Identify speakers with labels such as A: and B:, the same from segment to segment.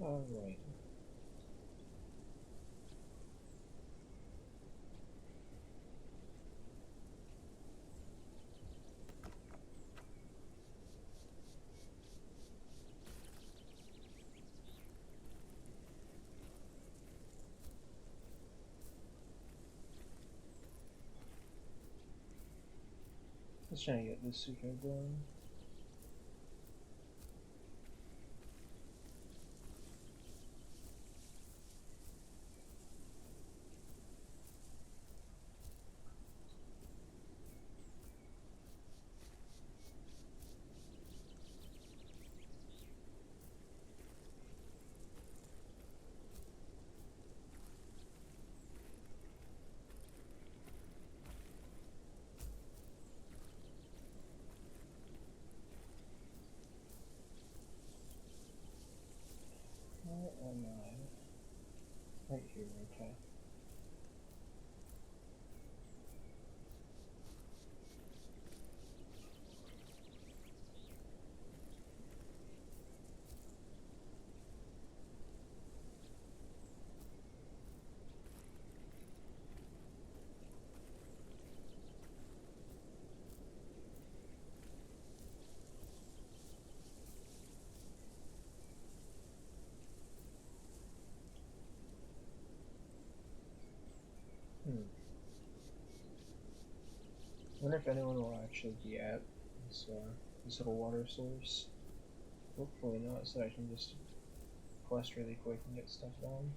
A: Alright. Let's try to get this sucho going. Where am I? Right here, okay. I wonder if anyone will actually be at this little water source. Hopefully not, so I can just quest really quick and get stuff done.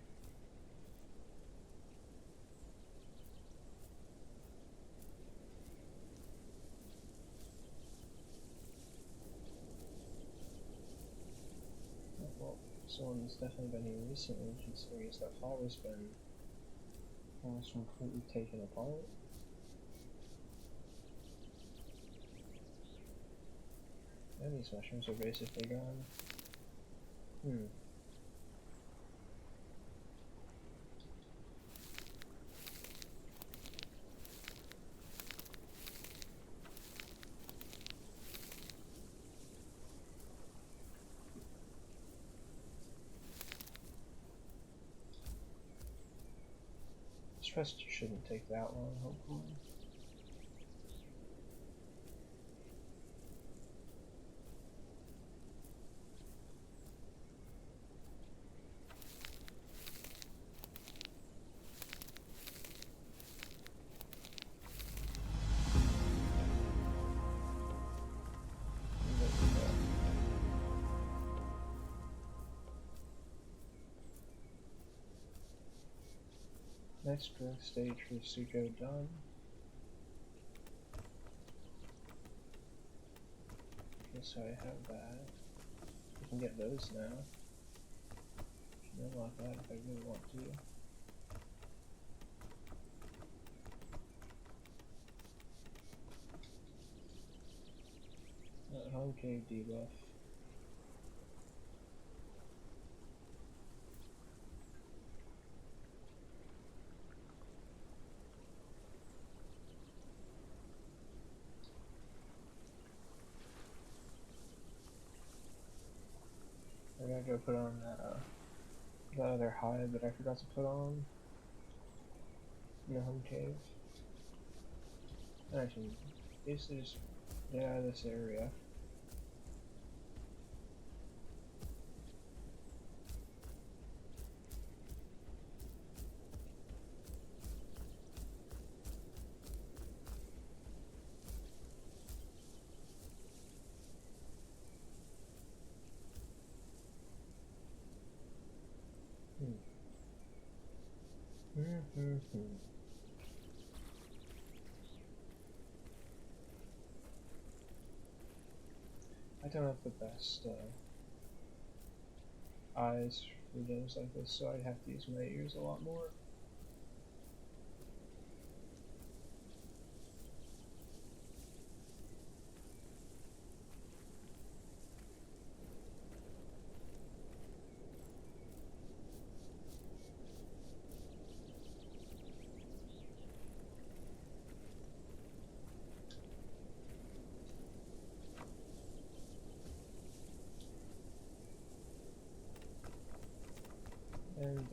A: Well, someone's definitely been here recently, considering that flower's been almost completely taken apart. And these mushrooms are basically gone. This quest shouldn't take that long, hopefully. Next growth stage for sucho done. Okay, so I have that. I can get those now. I can unlock that if I really want to. Home cave debuff. I gotta go put on that other hide that I forgot to put on in the home cave. And I can basically just get out of this area. I don't have the best eyes for games like this, so I'd have to use my ears a lot more.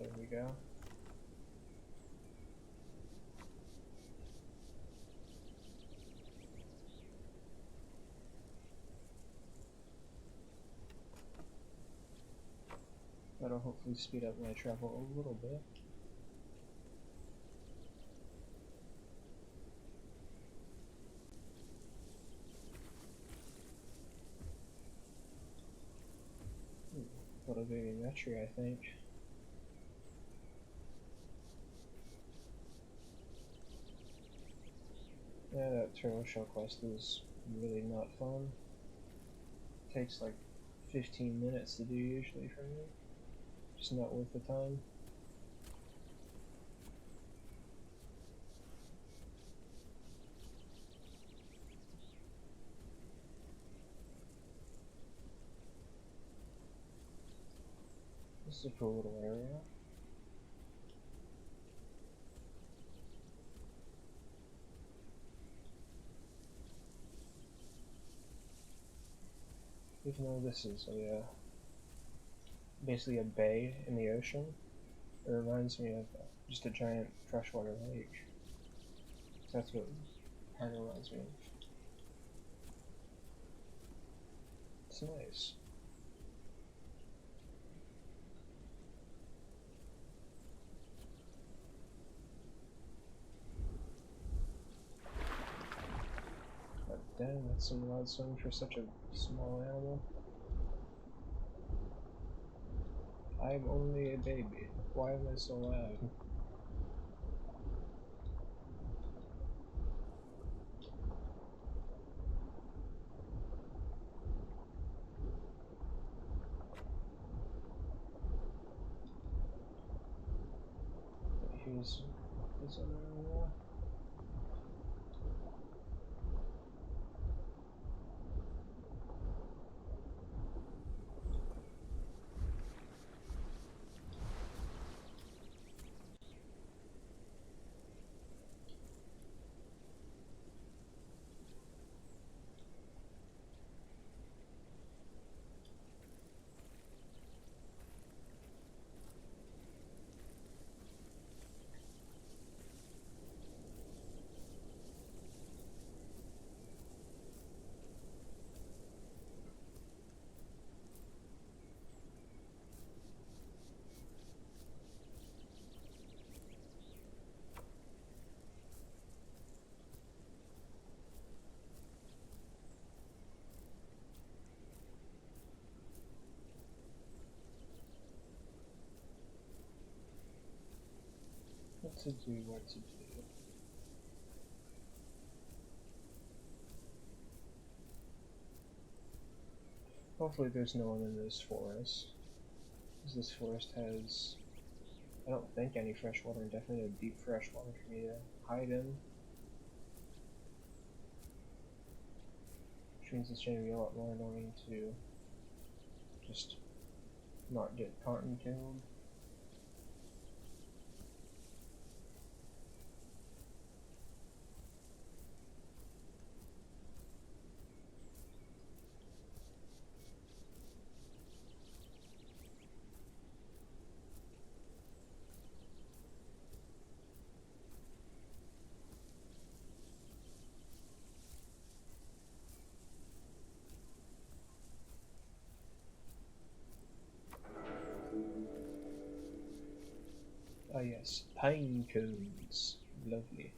A: There we go. That'll hopefully speed up my travel a little bit. Little baby Metri, I think. Yeah, that turtle shell quest is really not fun. It takes like 15 minutes to do usually for me. Just not worth the time. This is a cool little area. Even though this is basically a bay in the ocean, it reminds me of just a giant freshwater lake. That's what kind of reminds me of. It's nice. But damn, that's some loud swing for such a small animal. I'm only a baby. Why am I so loud? Here's this other area. What to do, what to do. Hopefully there's no one in this forest. Because this forest has, I don't think, any fresh water, and definitely no deep fresh water for me to hide in. Which means it's going to be a lot more annoying to just not get caught and killed. Ah yes, pine cones. Lovely.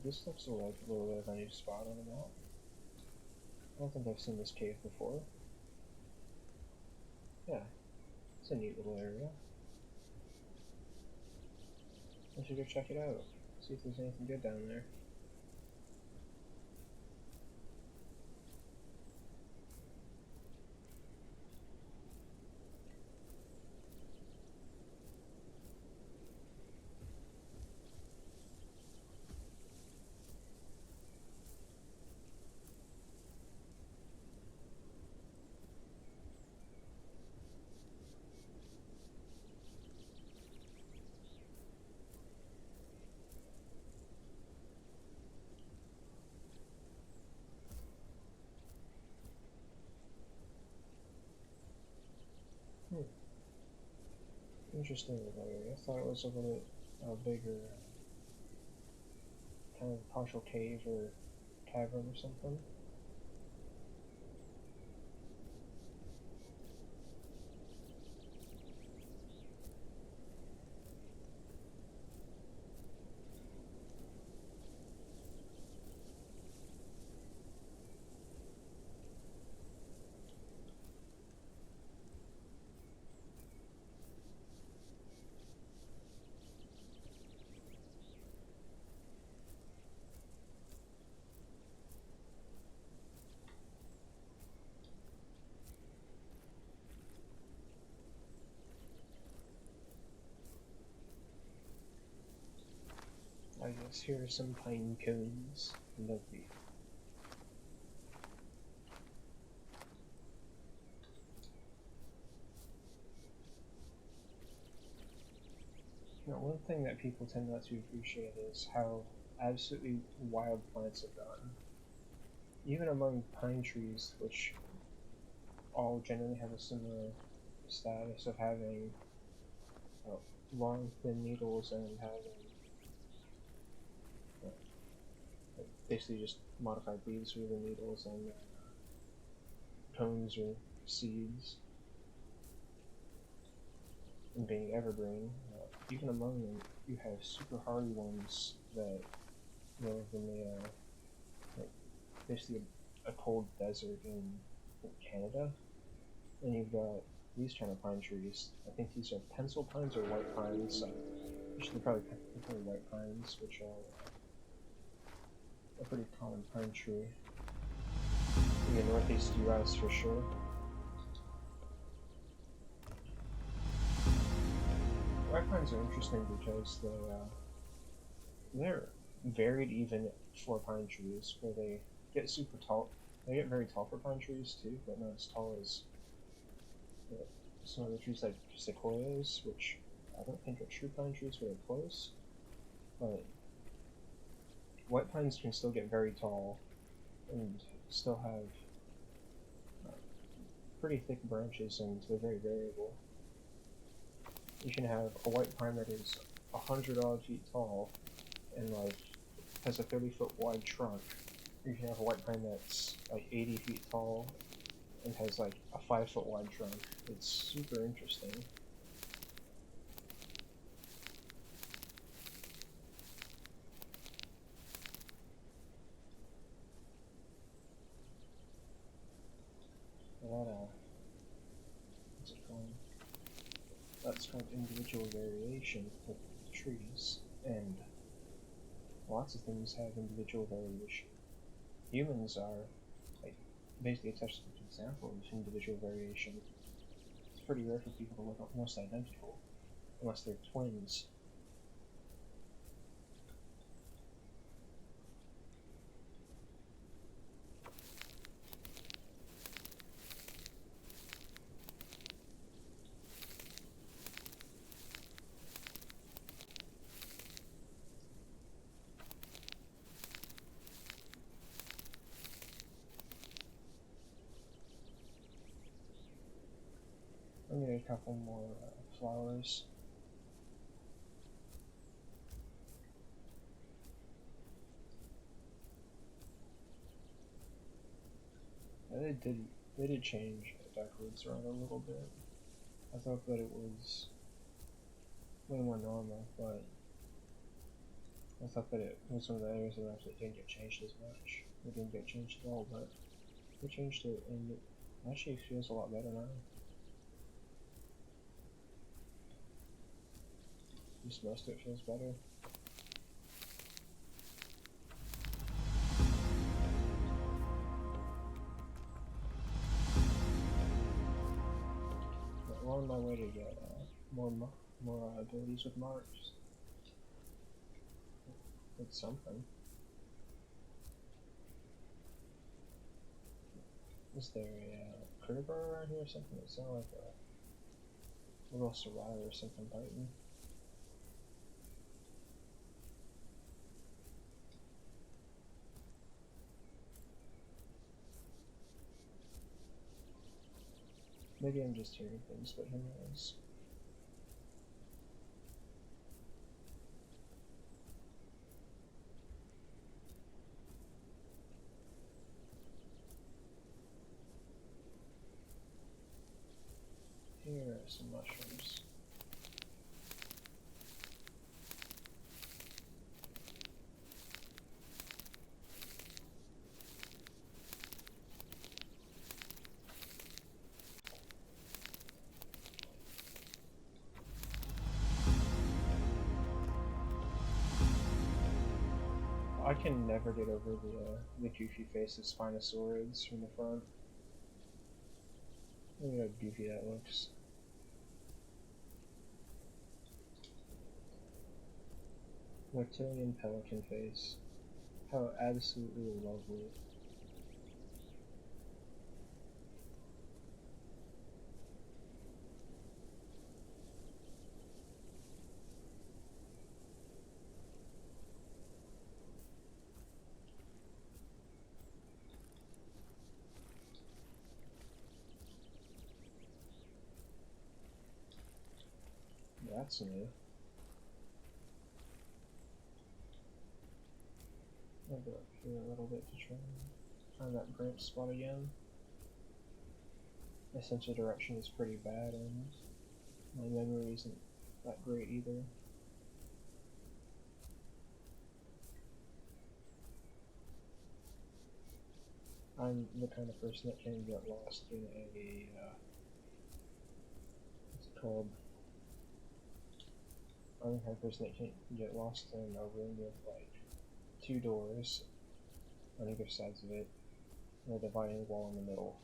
A: This looks like a little bit of a new spot on the map. I don't think I've seen this cave before. Yeah, it's a neat little area. I should go check it out. See if there's anything good down there. Interesting area. I thought it was a little bigger, kind of partial cave or cavern or something. I guess here are some pine cones. Lovely. Now, one thing that people tend not to appreciate is how absolutely wild plants have gone. Even among pine trees, which all generally have a similar status of having uh, long, thin needles and having basically just modified leaves for the needles and cones or seeds, and being evergreen. Even among them, you have super hardy ones that live in the like basically a cold desert in Canada, and you've got these kind of pine trees. I think these are pencil pines or white pines. They're probably white pines, which are a pretty common pine tree in the northeast U.S. for sure. White pines are interesting because they're varied even for pine trees, where they get super tall. They get very tall for pine trees too, but not as tall as some other trees like sequoias, which I don't think are true pine trees very close. But white pines can still get very tall and still have pretty thick branches, and they're very variable. You can have a white pine that is 100-odd feet tall and like has a 30-foot wide trunk. You can have a white pine that's like 80 feet tall and has like a 5-foot wide trunk. It's super interesting. What's it called? That's called individual variation with trees, and lots of things have individual variation. Humans are like basically a textbook example of individual variation. It's pretty rare for people to look almost identical, unless they're twins. I need a couple more flowers. They did change backwards around a little bit. I thought that it was way more normal, but I thought that it was one of the areas that actually didn't get changed as much. It didn't get changed at all, but they changed it, and it actually feels a lot better now. At least most of it feels better. I'm on my way to get more abilities with marks. It's something. Is there a critter around here or something? It sounded like a little survivor or something biting. Maybe I'm just hearing things, but who knows? some mushrooms. I can never get over the goofy face of Spinosaurids from the front. Look at how goofy that looks. Reptilian pelican face. How absolutely lovely. That's new. I'll go up here a little bit to try and find that branch spot again. My sense of direction is pretty bad, and my memory isn't that great either. I'm the kind of person that can get lost in a, what's it called? I'm the kind of person that can get lost in a room with like 2 doors on either sides of it, and a dividing wall in the middle.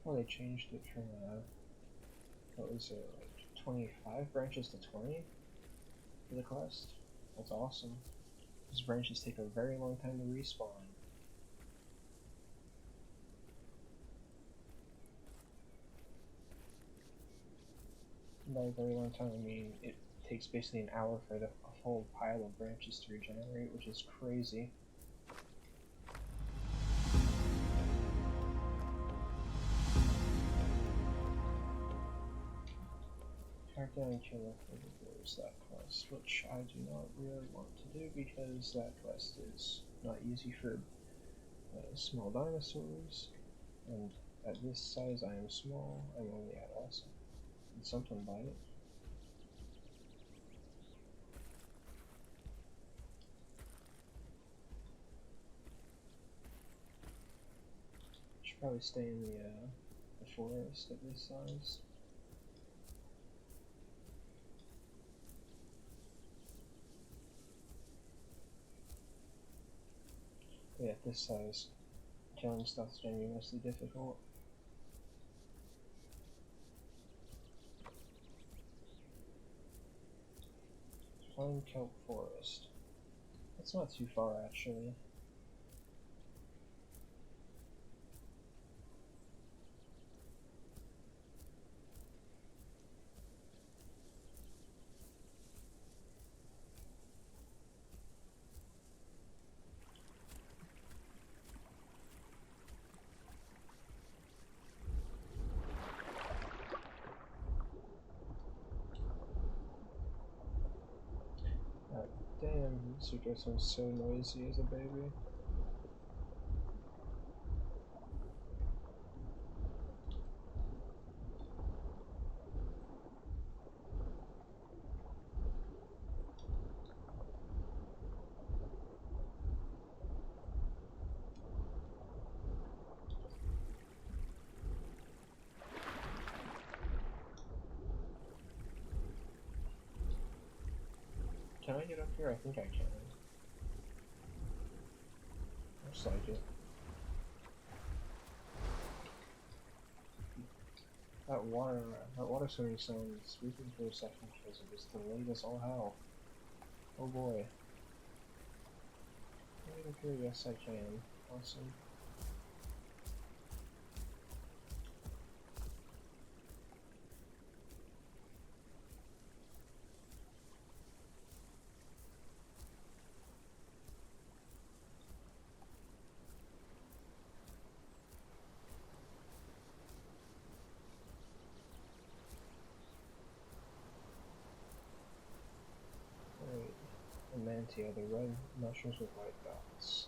A: Well, they changed it from, what was it, like 25 branches to 20 for the quest? That's awesome. Those branches take a very long time to respawn. By a very long time, I mean it takes basically an hour for a whole pile of branches to regenerate, which is crazy. Track down and kill herbivores, that quest, which I do not really want to do because that quest is not easy for small dinosaurs, and at this size I am small. I'm only at awesome. Did something bite it? Should probably stay in the forest at this size. Yeah, at this size, killing stuff's genuinely difficult. Pine kelp forest. That's not too far, actually. Damn, sucho sounds so noisy as a baby. I get up here? I think I can. Looks like it. That water swimming sound speaking for a second because it just delayed us all hell. Oh boy. Can I get up here? Yes, I can. Awesome. Alright. The mantia, the red mushrooms with white dots.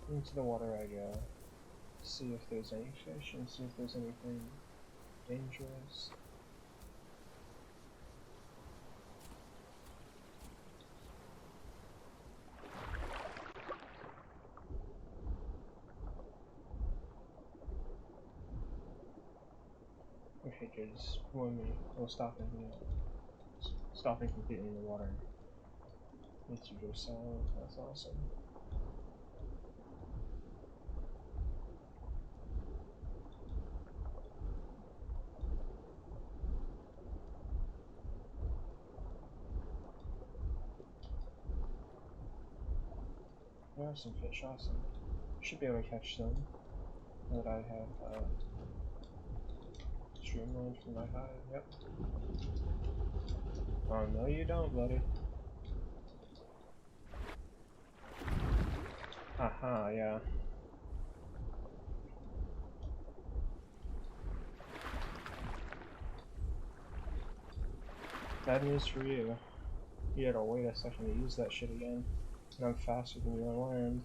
A: Into the water I go, see if there's any fish and see if there's anything dangerous. Okay, just warn me. We'll stop and stopping completely in the water. Makes you go south. That's awesome. There are some fish, awesome. Should be able to catch some. Now that I have streamlined from my hive, yep. Oh no you don't, buddy. Haha, yeah. Bad news for you. You had to wait a second to use that shit again. And I'm faster than you on land.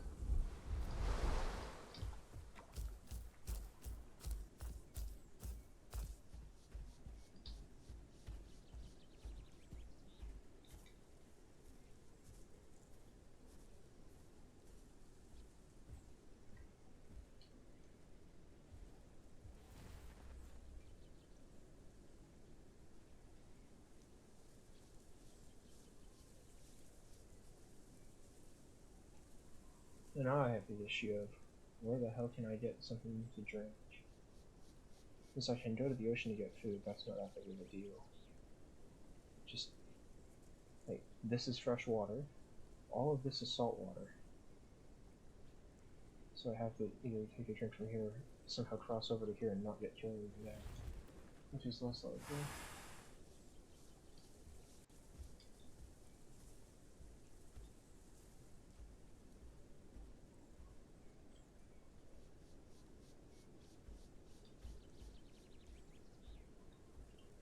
A: And now I have the issue of where the hell can I get something to drink? Because I can go to the ocean to get food, that's not that big of a deal. Just, like, this is fresh water, all of this is salt water. So I have to either take a drink from here, somehow cross over to here and not get killed there, which is less likely.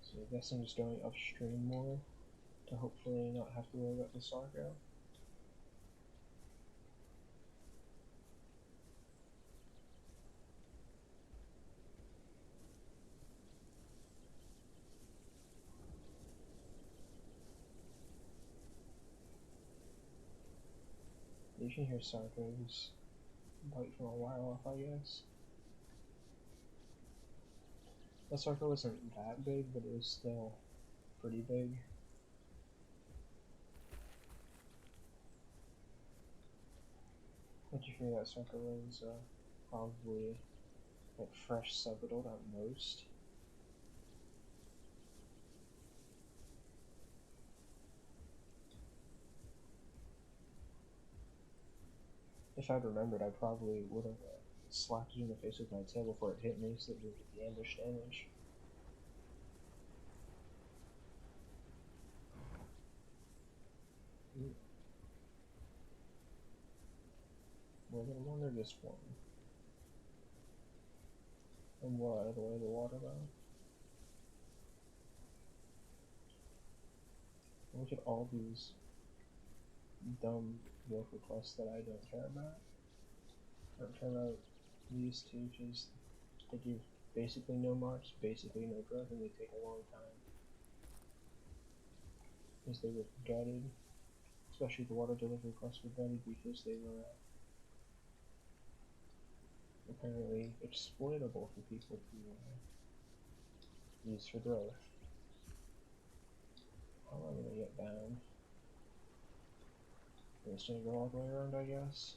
A: So I guess I'm just going upstream more to hopefully not have to worry about the sarco. You can hear sarcos bite from a while off, I guess. The sarco wasn't that big, but it was still pretty big. What you figure that sarco was probably like fresh subadult at most. If I'd remembered, I probably would have slapped it in the face with my tail before it hit me so that it would get the ambush damage. More than one or just one? I'm well out of the way of the water though. Look at all these dumb work requests that I don't care about. I don't care about these two, just they give basically no marks, basically no growth, and they take a long time. Because they were gutted, especially the water delivery requests were gutted because they were apparently exploitable for people to use for growth. How am I gonna get down? I'm just gonna go all the way around, I guess.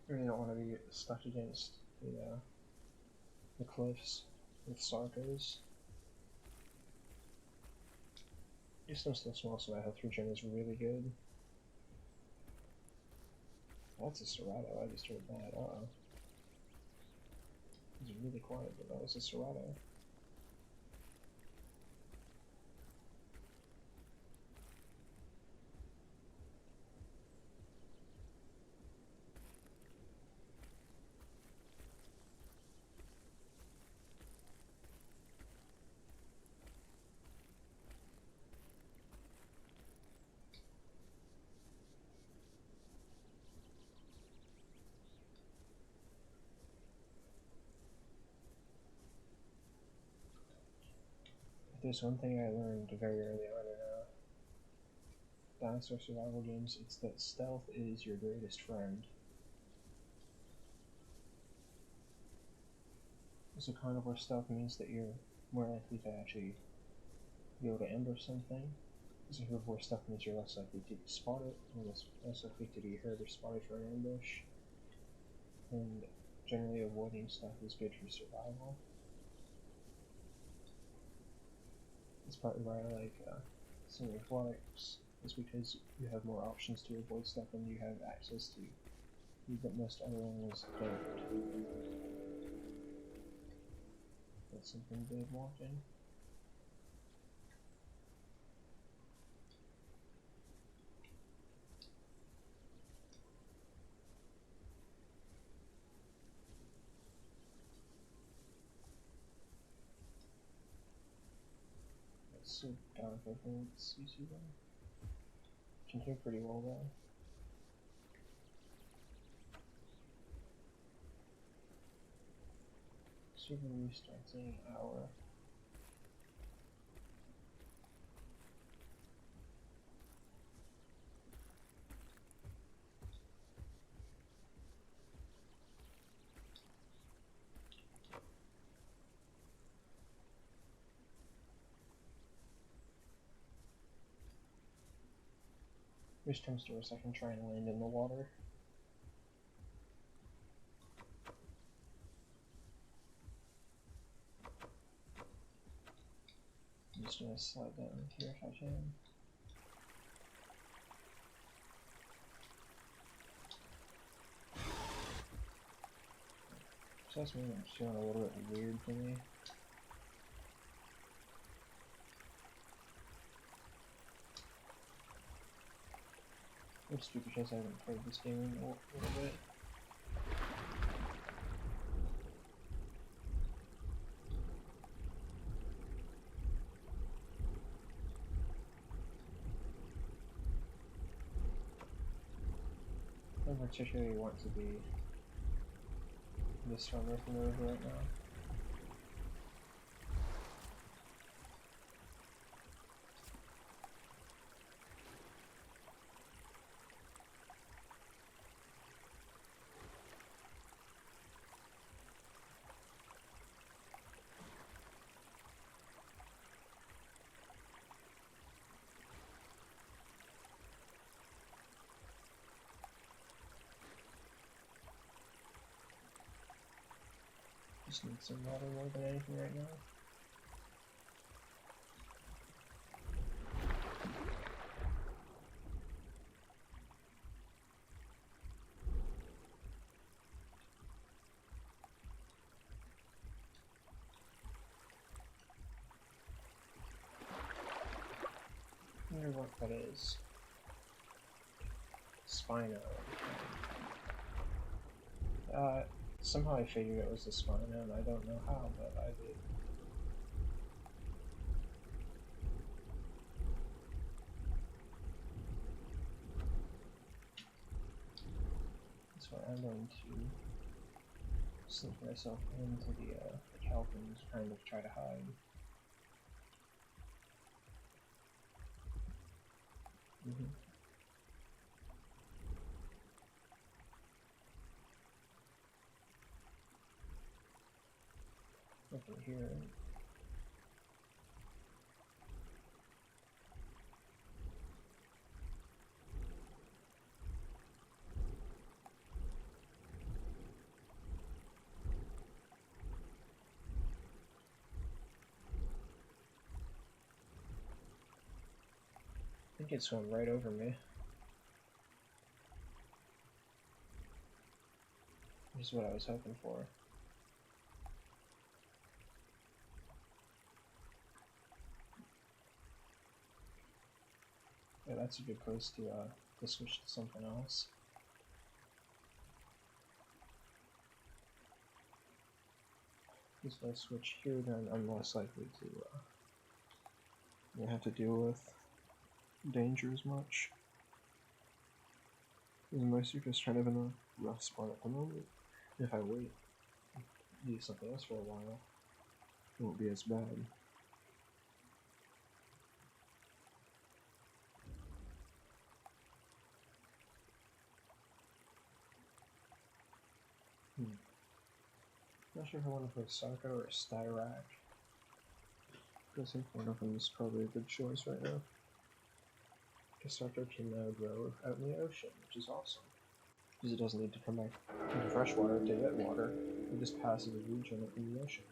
A: I really don't want to be stuck against the cliffs with sarcos. Just I'm still small, so my health regen is really good. That's a Serato, I just heard that. Uh-oh. It was really quiet, but that was a Serato. If there's one thing I learned very early on in dinosaur survival games, it's that stealth is your greatest friend. It's a carnivore stealth means that you're more likely to actually be able to ambush something. As a herbivore stealth means you're less likely to be spotted, or less likely to be heard or spotted for an ambush. And generally avoiding stuff is good for survival. That's partly why I like some aquatics, is because you have more options to avoid stuff and you have access to food that most other animals don't. That's something good watching. That's so dark, I think it's easy though. Can hear pretty well though. Server restarts in an hour. There's time stores I can try and land in the water. I'm just gonna slide down here if I can. So that's maybe I'm feeling a little bit weird for me. It's stupid because I haven't played this game in a little bit. I don't particularly want to be this far away from the river right now. Just need some water more than anything right now. I wonder what that is. Spino. Somehow I figured it was the Spino, and I don't know how, but I did. So I'm going to slip myself into the kelp and kind of try to hide. Over here. I think it swam right over me. This is what I was hoping for. Yeah, that's a good place to switch to something else. Because if I switch here, then I'm less likely to have to deal with danger as much. Because most are just kind of in a rough spot at the moment. If I wait, do something else for a while, it won't be as bad. Not sure if I want to play sarco or styrac. I think one of them is probably a good choice right now. Because sarco can now grow out in the ocean, which is awesome. Because it doesn't need to come back into freshwater to get water. It just passes a region in the ocean.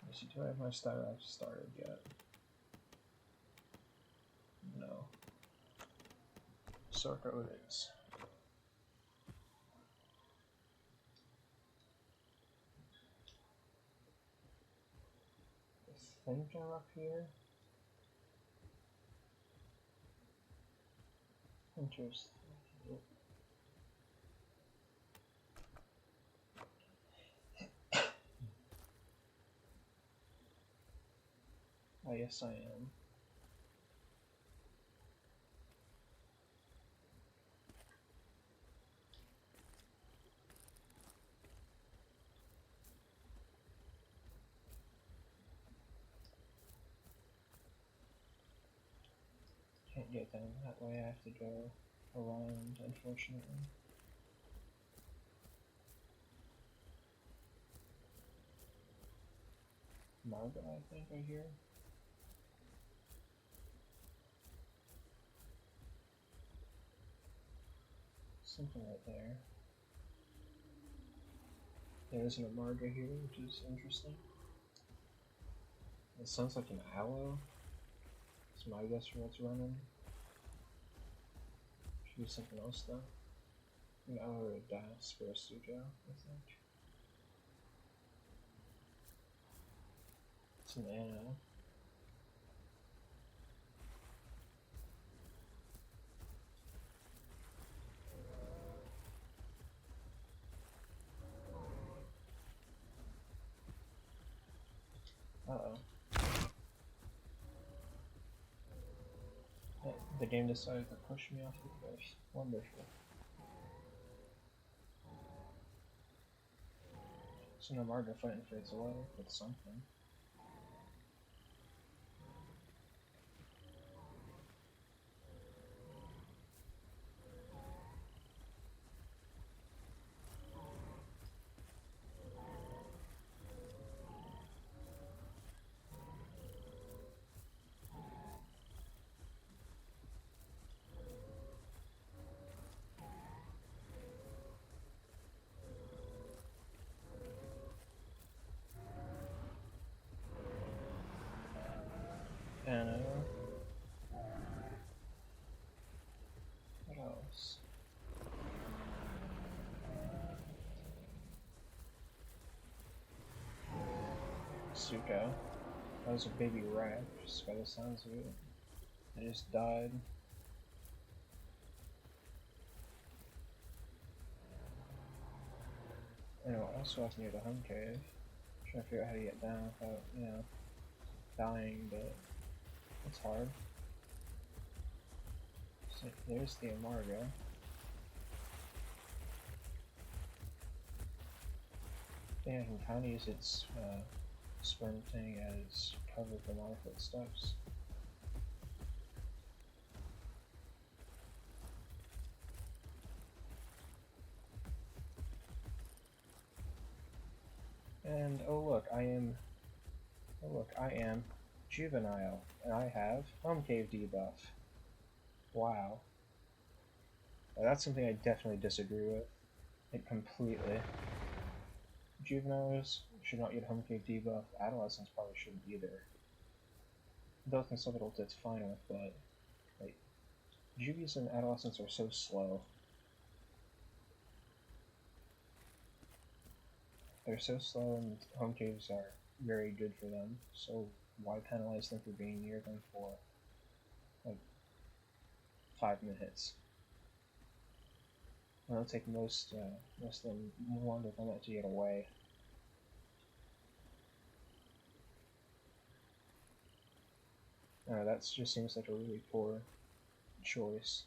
A: Let's see, do I have my styrac started yet? No. Sarco it is. I think I'm up here. Interesting. Oh, yes, I am. Can't get down that way, I have to go around, unfortunately. Marga, I think, right here. Something right there. There isn't a Marga here, which is interesting. It sounds like an aloe. It's my guess for what's running. Should be something else though. An aloe or a das for a sucho, I think. It's an ano. Uh-oh. The game decided to push me off the cliff. Wonderful. So no Marga fighting fades away with something. Ano. What else? Sucho. That was a baby rat, just by the sounds of it. It just died. And it also up near the home cave. Trying to figure out how to get down without, you know, dying, but it's hard. So there's the Amargo. I think I can kind of use its sprinting as cover for my footsteps. And oh look, I am juvenile, and I have home cave debuff. Wow. Now, that's something I definitely disagree with. Like, completely. Juveniles should not get home cave debuff. Adolescents probably shouldn't either. Adults and sub-adults it's fine with, but like, juvies and adolescents are so slow. They're so slow, and home caves are very good for them. So why penalize them for being near them for like 5 minutes? It'll take most of them longer than that to get away. That just seems like a really poor choice.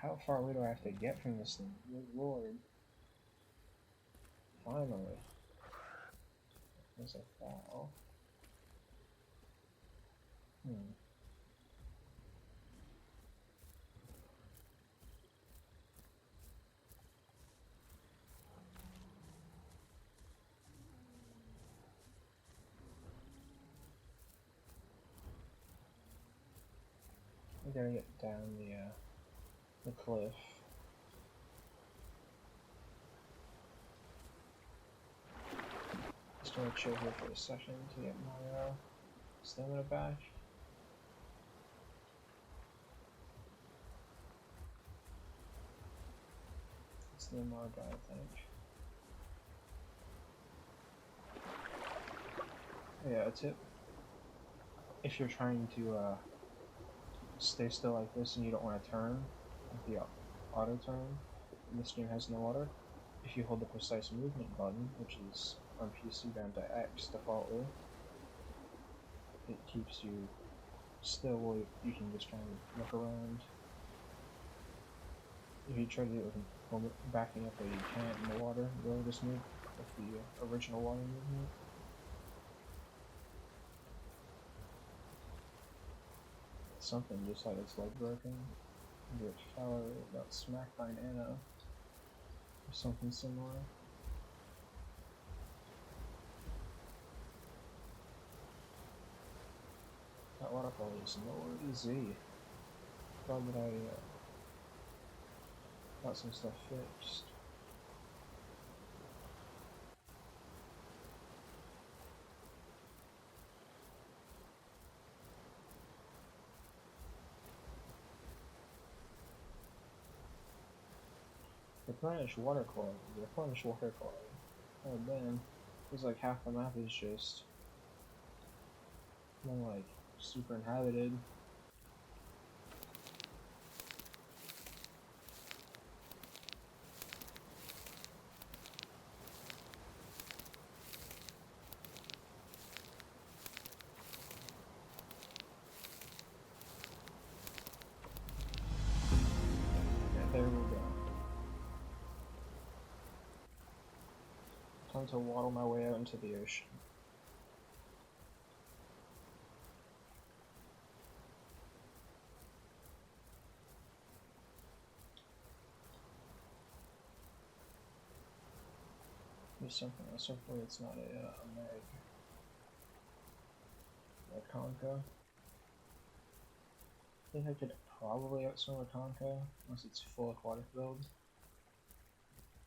A: How far away do I have to get from this thing? Good lord. Finally. There's a foul. I'm gonna get down the cliff. Just gonna chill here for a second to get my stamina back. It's the MR guy, I think. Yeah, a tip. If you're trying to stay still like this and you don't want to turn, like the auto turn, and this game has no auto, if you hold the precise movement button, which is on PC bound to X defaultly, it keeps you still while you can just try and look around. If you try to do it with backing up, but you can't in the water, you'll just move with the original water movement. Something just had its leg broken. Maybe it fell or it got smacked by an Anna or something similar. That waterfall is nowhere easy. Glad that I got some stuff fixed. Replenish water quality. Replenish water quality. Oh man, feels like half the map is just more like super inhabited. Yeah, there we go. Time to waddle my way out into the ocean. There's something else. Hopefully it's not a meg. A Conca. I think I could probably outswim a Conca, unless it's full aquatic build.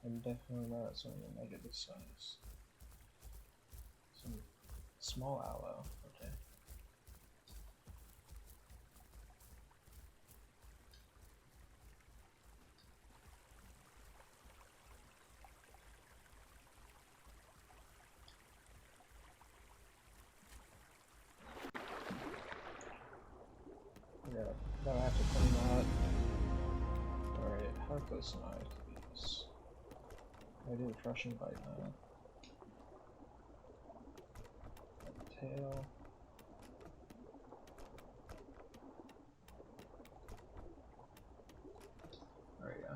A: I'm definitely not outswimming a mega this size. Some small aloe, okay. close enough to these. I do a crushing bite now. Tail. There we go.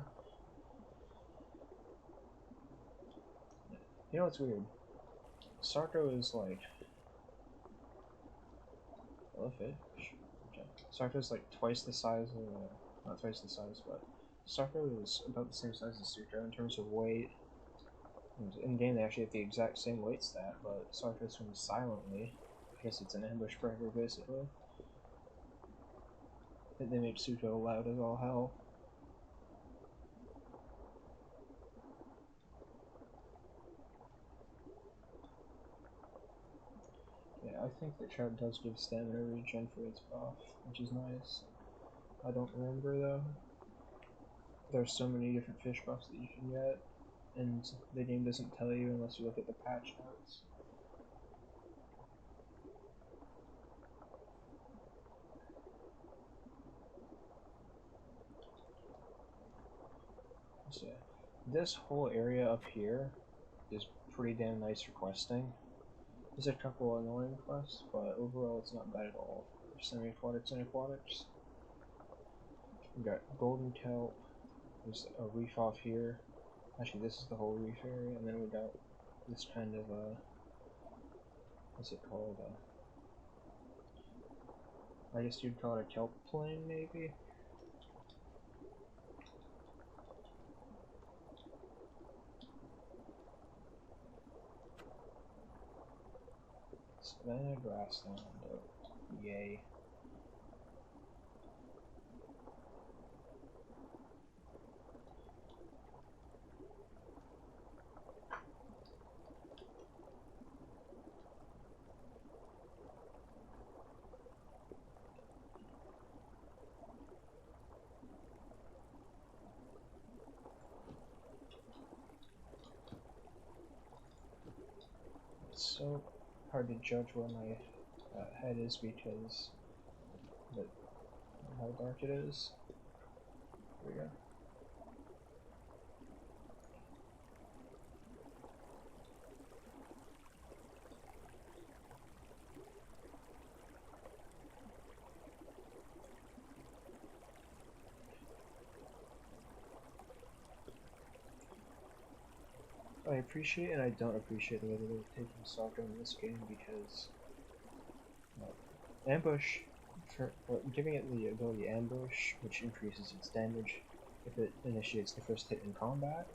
A: You know what's weird? Sarco is like a fish. Okay. Sarco is like twice the size of not twice the size, but Sarco is about the same size as sucho in terms of weight. And in game they actually have the exact same weight stat, but Sarco swims silently. I guess it's an ambush predator basically. And they make sucho loud as all hell. Yeah, I think the trout does give stamina regen for its buff, which is nice. I don't remember though. There's so many different fish buffs that you can get, and the game doesn't tell you unless you look at the patch notes. So, this whole area up here is pretty damn nice for questing. There's a couple annoying quests, but overall it's not bad at all for semi-aquatics and aquatics. We got golden kelp, there's a reef off here. Actually, this is the whole reef area, and then we got this kind of, what's it called? I guess you'd call it a kelp plain, maybe? Savannah grassland, yay. It's so hard to judge where my head is because of how dark it is. There we go. I appreciate and I don't appreciate the way that they're taking Sarco in this game because ambush, giving it the ability ambush, which increases its damage if it initiates the first hit in combat,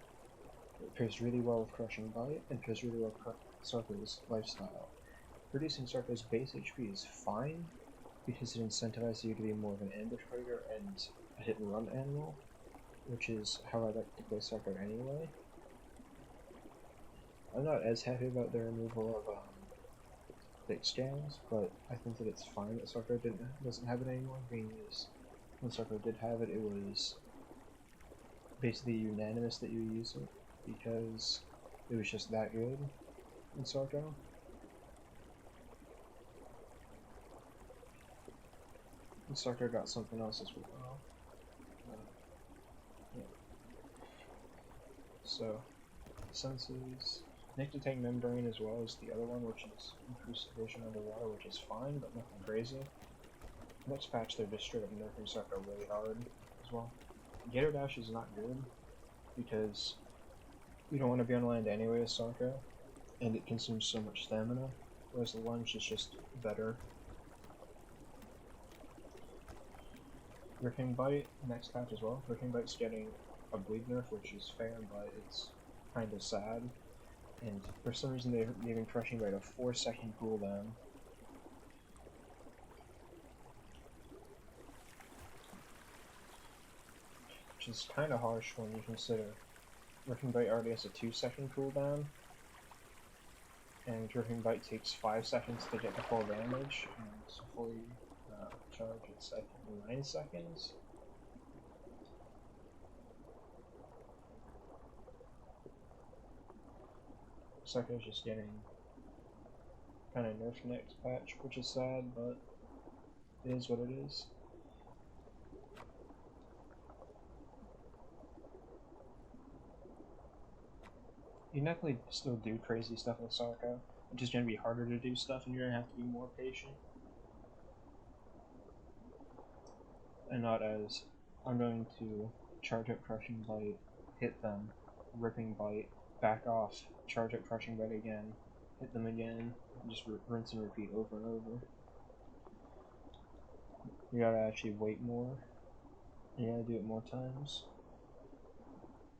A: it pairs really well with Crushing Bite and pairs really well with Sarco's lifestyle. Reducing Sarco's base HP is fine because it incentivizes you to be more of an ambush predator and a hit and run animal, which is how I like to play Sarco anyway. I'm not as happy about the removal of big scans, but I think that it's fine that Sarco doesn't have it anymore, being as when Sarco did have it, it was basically unanimous that you use it, because it was just that good in Sarco. And Sarco got something else as well. Yeah. So, senses. Nictitang membrane as well as the other one, which is increased vision underwater, which is fine, but nothing crazy. Next patch, they're just straight up nerfing Sarco really hard as well. Gator Dash is not good because you don't want to be on land anyway with Sarco, and it consumes so much stamina, whereas the lunge is just better. Ripping Bite, next patch as well. Ripping Bite's getting a bleed nerf, which is fair, but it's kind of sad. And for some reason they're giving Crushing Bite a 4-second cooldown. Which is kind of harsh when you consider Ripping Bite already has a 2-second cooldown. And Ripping Bite takes 5 seconds to get the full damage, and it's fully charge it's I think 9 seconds. Sarco's just getting kind of nerfed next patch, which is sad, but it is what it is. can definitely still do crazy stuff with Sarco. It's just gonna be harder to do stuff, and you're gonna have to be more patient. And not as I'm going to charge up crushing bite, hit them, ripping bite, back off, charge up crushing bite again, hit them again, and just rinse and repeat over and over. You gotta actually wait more. You gotta do it more times.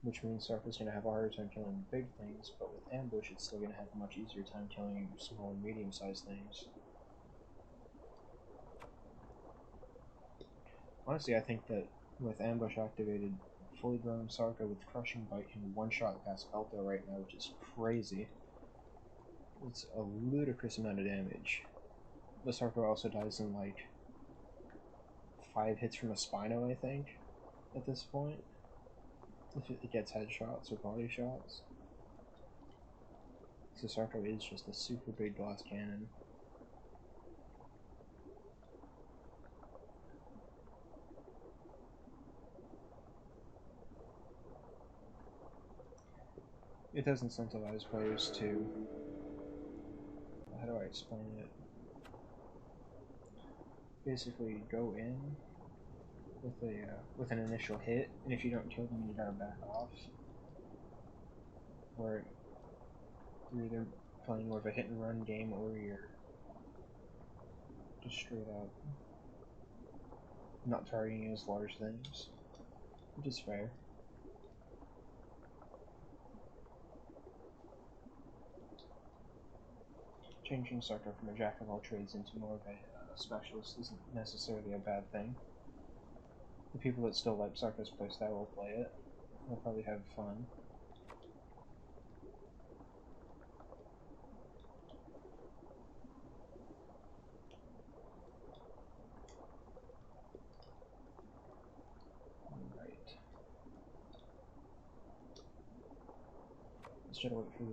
A: Which means Sarco's gonna have a harder time killing big things, but with ambush it's still gonna have a much easier time killing small and medium sized things. Honestly, I think that with ambush activated, fully grown Sarco with crushing bite can one-shot past Belto right now, which is crazy. It's a ludicrous amount of damage. The Sarco also dies in like 5 hits from a Spino, I think, at this point. If it gets headshots or body shots. So Sarco is just a super big glass cannon. It does incentivize players to, how do I explain it? Basically go in with an initial hit, and if you don't kill them, you gotta back off. Or you're either playing more of a hit and run game, or you're just straight up not targeting as large things, which is fair. Changing Sarko from a jack of all trades into more of a specialist isn't necessarily a bad thing. The people that still like Sarko's playstyle will play it. They'll probably have fun. Alright. Let's try to wait for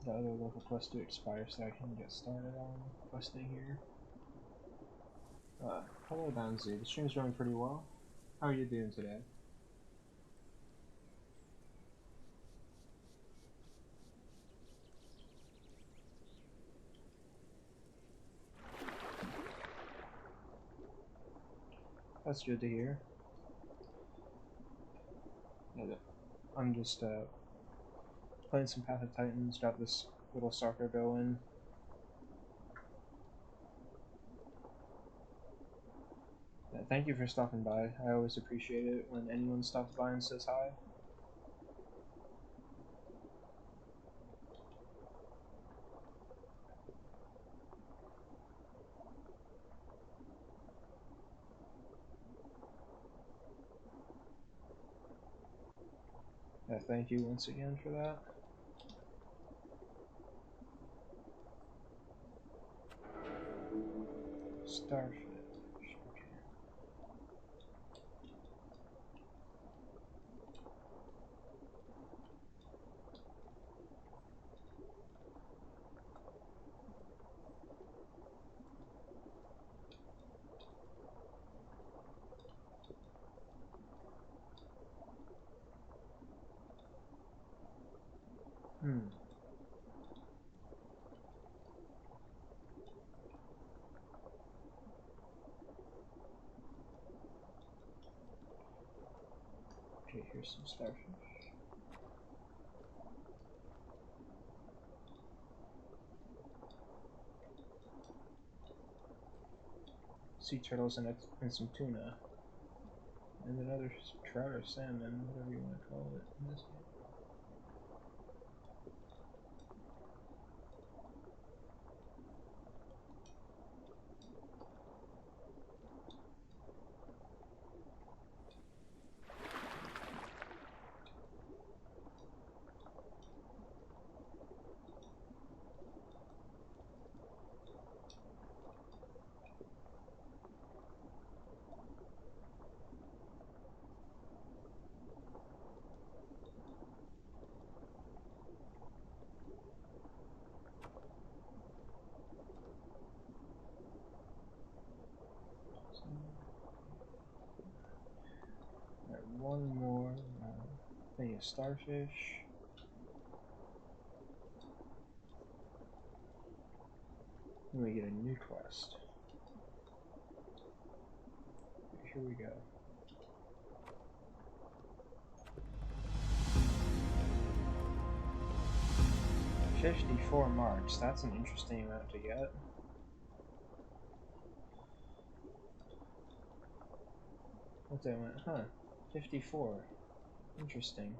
A: the other local quest to expire so I can get started on questing here. Hello Danzy, the stream's going pretty well. How are you doing today? That's good to hear. I'm just playing some Path of Titans, got this little soccer going. Thank you for stopping by. I always appreciate it when anyone stops by and says hi. Thank you once again for that. Starfish. Okay. Okay, here's some starfish. Sea turtles and some tuna. And another trout or salmon, whatever you want to call it in this game. Alright, one more thing of starfish. And we get a new quest. Here we go. $54 marks. That's an interesting amount to get. What I went, huh? 54. Interesting.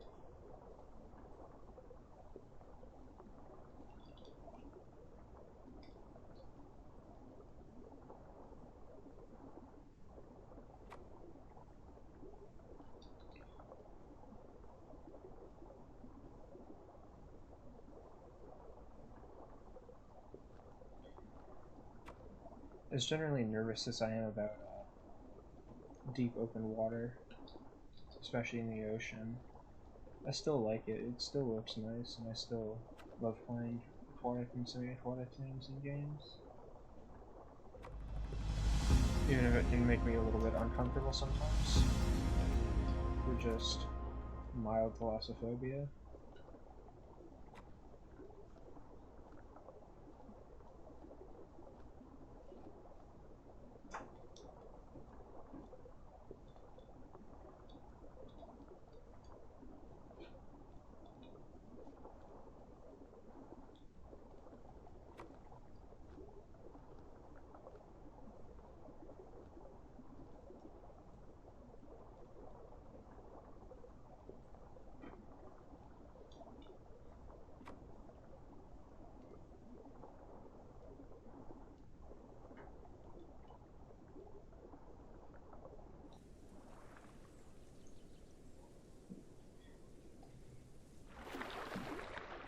A: As generally nervous as I am about deep open water, especially in the ocean, I still like it. It still looks nice, and I still love playing aquatic and semi-aquatic things in games. Even if it can make me a little bit uncomfortable sometimes, with just mild thalassophobia.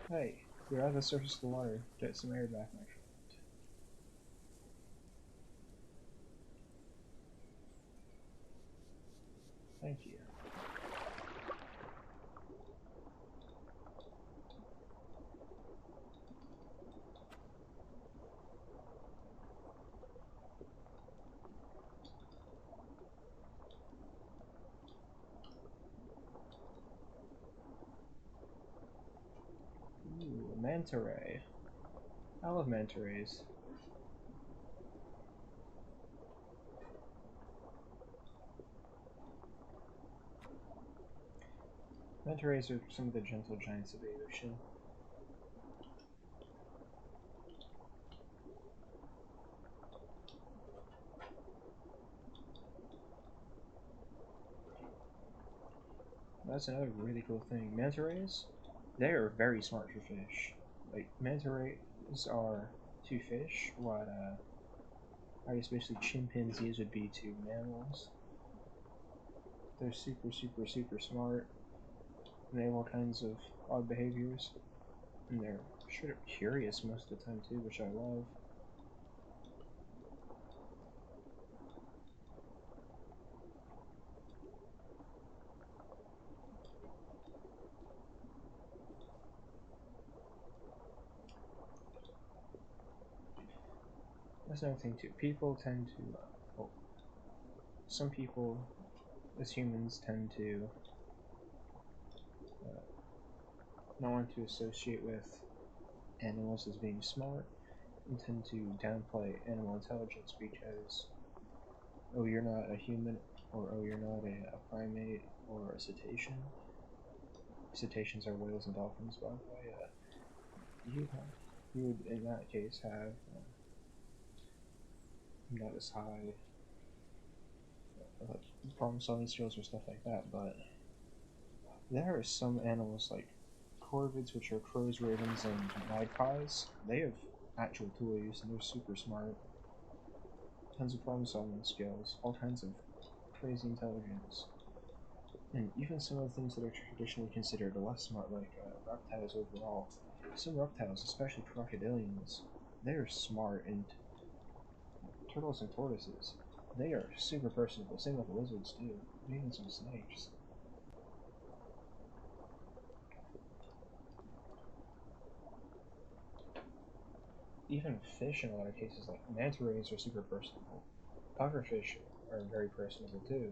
A: Hey, you're at the surface of the water. Get some air back, my friend. Thank you. Ooh, manta ray. I love manta rays. Manta rays are some of the gentle giants of the ocean. That's another really cool thing. Manta rays, they are very smart for fish. Like, manta rays are to fish what I guess basically chimpanzees would be to mammals. They're super, super, super smart, and they have all kinds of odd behaviors. And they're straight up curious most of the time too, which I love. That's another thing too. People tend to, well, some people, as humans, tend to not want to associate with animals as being smart, and tend to downplay animal intelligence because, oh, you're not a human, or oh, you're not a primate, or a cetacean. Cetaceans are whales and dolphins, by the way. You would, in that case, have not as high problem-solving skills or stuff like that, but there are some animals like corvids, which are crows, ravens, and magpies. They have actual tool use, and they're super smart. Tons of problem-solving skills, all kinds of crazy intelligence. And even some of the things that are traditionally considered less smart, like reptiles overall. Some reptiles, especially crocodilians, they are smart, and turtles and tortoises, they are super personable. Same with lizards too, and even some snakes. Even fish in a lot of cases, like manta rays, are super personable. Pufferfish are very personable too.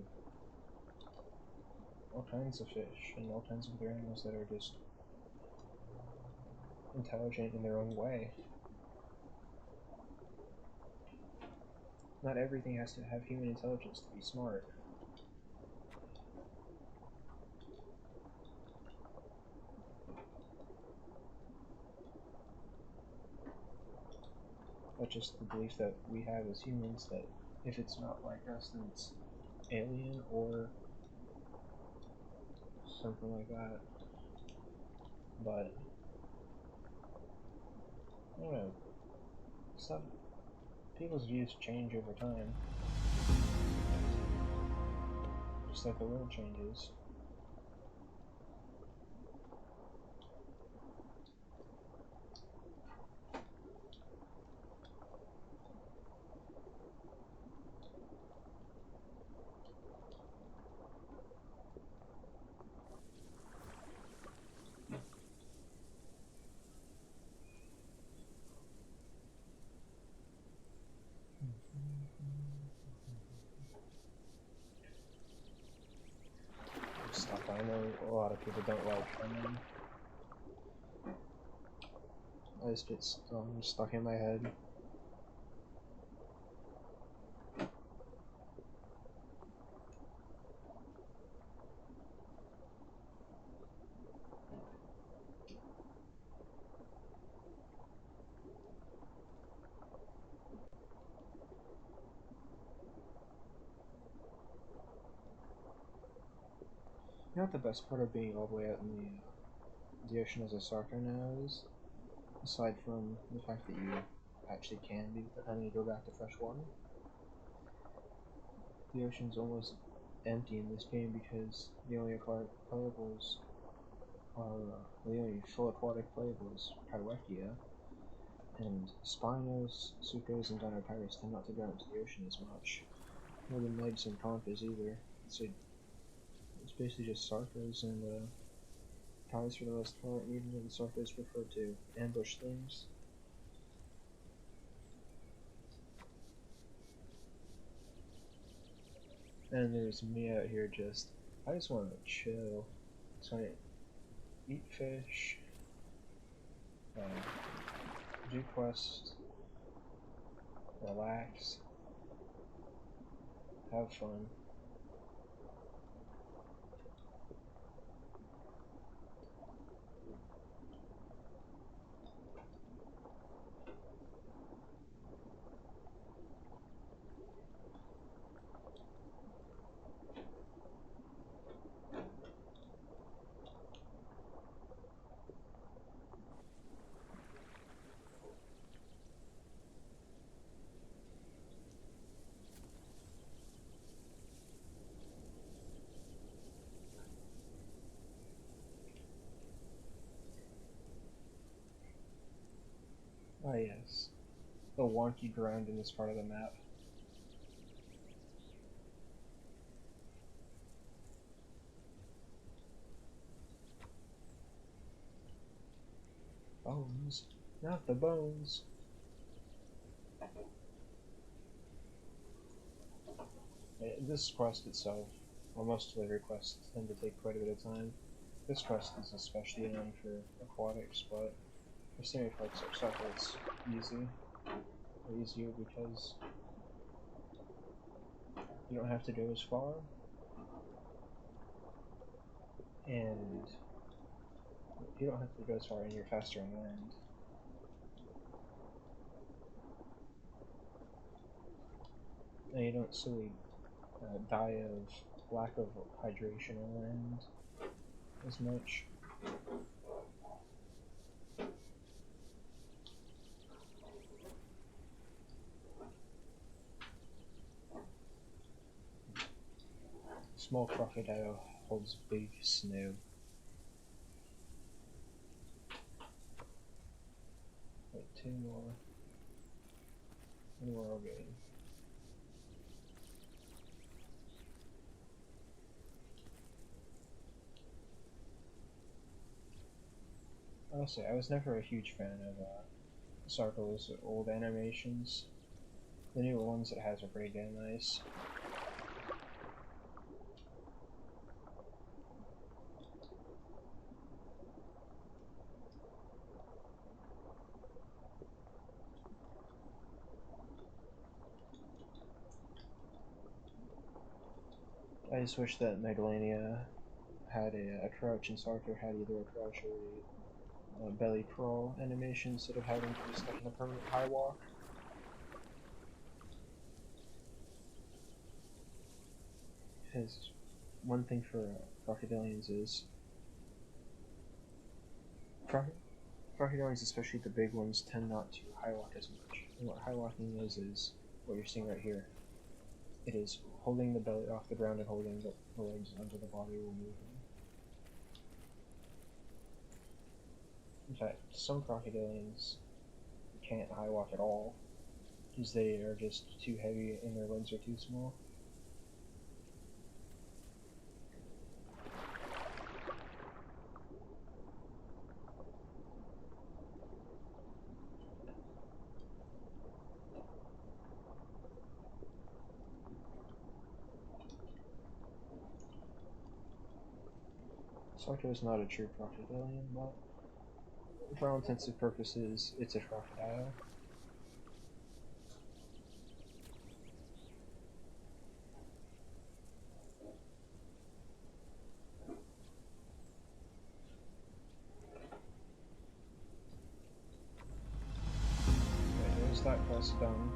A: All kinds of fish and all kinds of other animals that are just intelligent in their own way. Not everything has to have human intelligence to be smart. That's just the belief that we have as humans, that if it's not like us, then it's alien or something like that. But I don't know. Some people's views change over time, just like the world changes. Stuff I know a lot of people don't like. I just get stuck in my head. You know what the best part of being all the way out in the ocean as a sarco now is? Aside from the fact that you actually can be without having to go back to fresh water, the ocean's almost empty in this game because the only aquatic playables are the only full aquatic playables Pyrewectia, and Spinos, Suchos, and Dinopyrus tend not to go into the ocean as much. Nor the Megs and Conchas either. So it's basically just Sarcos and Pyrus for the most part, even though the Sarcos prefer to ambush things. And there's me out here I just want to chill. So I eat fish, do quests, relax, have fun. Ah yes, the wonky ground in this part of the map. Bones, not the bones. This quest itself, well, most of the quests tend to take quite a bit of time. This quest is especially known for aquatics, but for semi-flex or stuff, it's easy. Or easier because you don't have to go as far, and you don't have to go as far, and you're faster on land. And you don't silly die of lack of hydration on land as much. Small crocodile holds big snow. Wait, two more. And we're all good. I'll say, I was never a huge fan of Sarko's old animations. The newer ones it has are pretty damn nice. I just wish that Megalania had a crouch and Sarco had either a crouch or a belly crawl animation instead of having to be stuck in a permanent high walk. Because one thing for crocodilians is crocodilians, especially the big ones, tend not to high walk as much. And what high walking is what you're seeing right here. It is holding the belly off the ground and holding the legs under the body while moving. In fact, some crocodilians can't high walk at all because they are just too heavy and their limbs are too small. Sarco is not a true crocodilian, but for all intents and purposes, it's a crocodile. Okay, there's that quest done.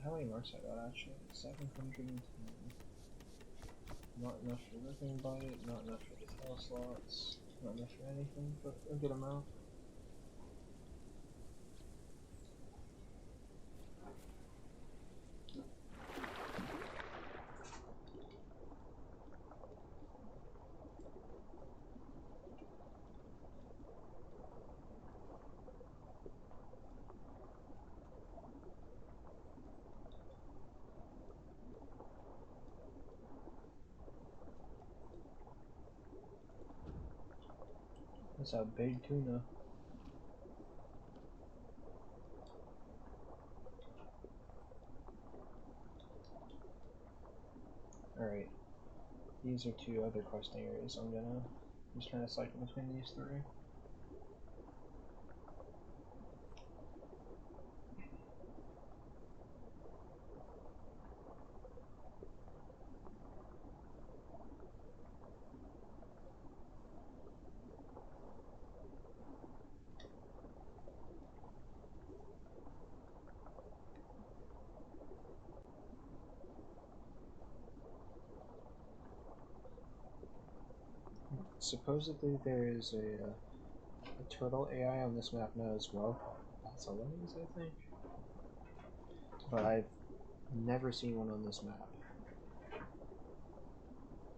A: How many marks I got actually? 710. Not enough for ripping bite, not enough for the tail slots, not enough for anything, but a good amount. That's a big tuna. Alright, these are two other questing areas. I'm just trying to cycle between these three. Supposedly there is a turtle AI on this map now as well. That's a lens, I think. But I've never seen one on this map.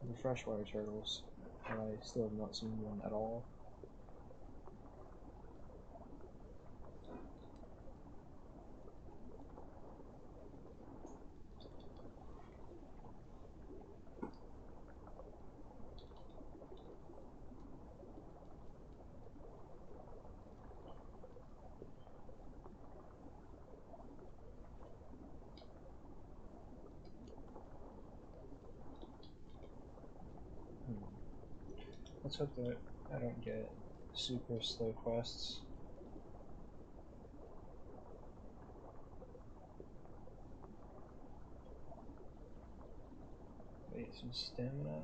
A: The freshwater turtles, I still have not seen one at all. Let's hope that I don't get super slow quests. Wait, some stamina?